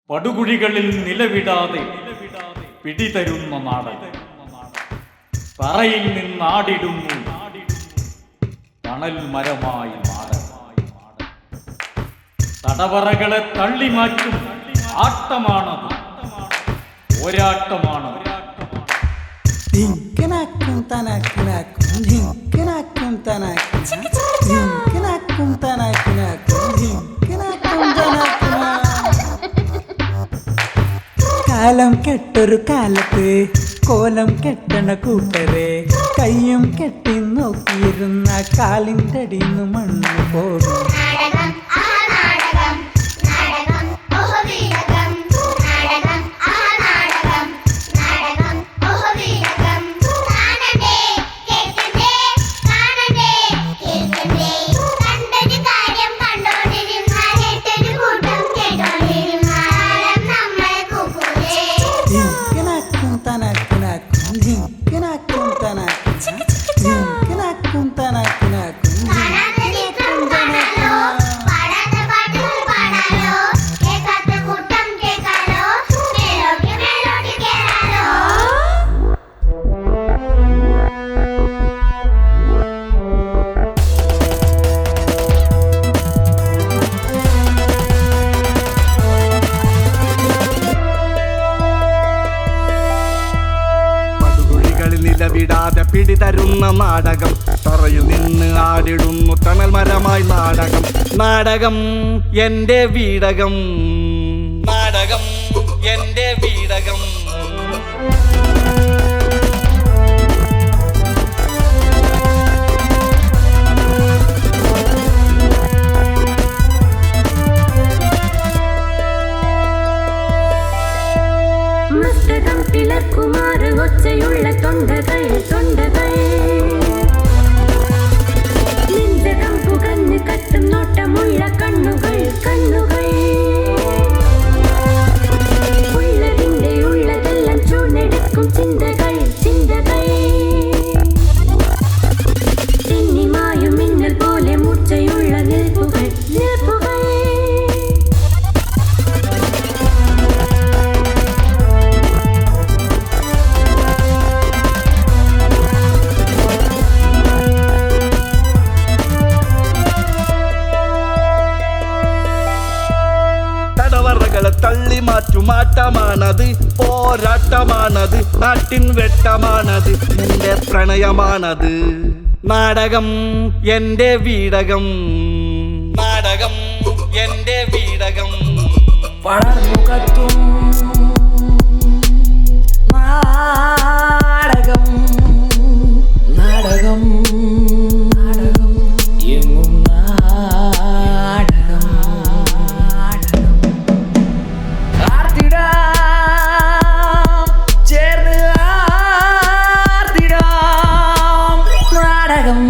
പടുകുഴികളിൽ നിലവിടാതെ പിടിതരുന്ന നാടൻ തറയിൽ നിന്നാടിടുന്നു തണൽ മരമായി നാടൻ. തടവറകളെ തള്ളിമാറ്റും ആട്ടമാണത്, പോരാട്ടമാണ്. ധിങ്കനാക്കും തനാക്കിനാക്കും ധിങ്കനാക്കും തനാക്കും ധിങ്കനാക്കും തനാക്കിനാക്കും ധിങ്കനാക്കും തനാക്കിനാ. കാലം കെട്ടൊരു കാലത്ത് കോലം കെട്ടണ കൂട്ടരെ കയ്യും കെട്ടി നോക്കിയിരുന്ന കാലിൻ്റെ അടിന്ന് മണ്ണ് പോകും. ധിങ്കനാക്കും തനാക്കിനാക്കും ധിങ്കനാക്കും തനാക്കും ധിങ്കനാക്കും തനാക്കിനാക്കും ധിങ്കനാക്കും തനാക്കിനാ. നിലവിടാതെ പിടിതരുന്ന നാടകം, തറയിൽ നിന്ന് ആടിടുന്നു തണൽ മരമായി നാടകം. നാടകം എന്റെ വീടകം, നാടകം എന്റെ വീടകം. മസ്തകം പിളർക്കുമാറ് ഒച്ചയുള്ള തൊണ്ടകൾ തൊണ്ടകൾ, നെഞ്ചകം പുകഞ്ഞ് കത്തും നോട്ടമുള്ള കണ്ണുകൾ കണ്ണുകൾ, ഉള്ളതിൻ്റെ ഉള്ളതെല്ലാം ചൂണെടുക്കും ചിന്തകൾ ചിന്തകൾ, തിന്നിമായും മിന്നൽ പോലെ മൂർച്ചയുള്ള നിൽപ്പുകൾ നിൽപ്പുകൾ. തടവറകളെ തള്ളി മാറ്റുമാട്ടമാണത്, പോരാട്ടമാണത്, നാട്ടിൻ വെട്ടമാണത്, എന്റെ പ്രണയമാണത്. നാടകം എന്റെ വീടകം, നാടകം എന്റെ വീടകം. വളർമുഖത്തും നാടകം നാടകം നാടകം എങ്ങും നാടകം ആർത്തിടാം ചേർന്ന് ആർത്തിടാം നാടകം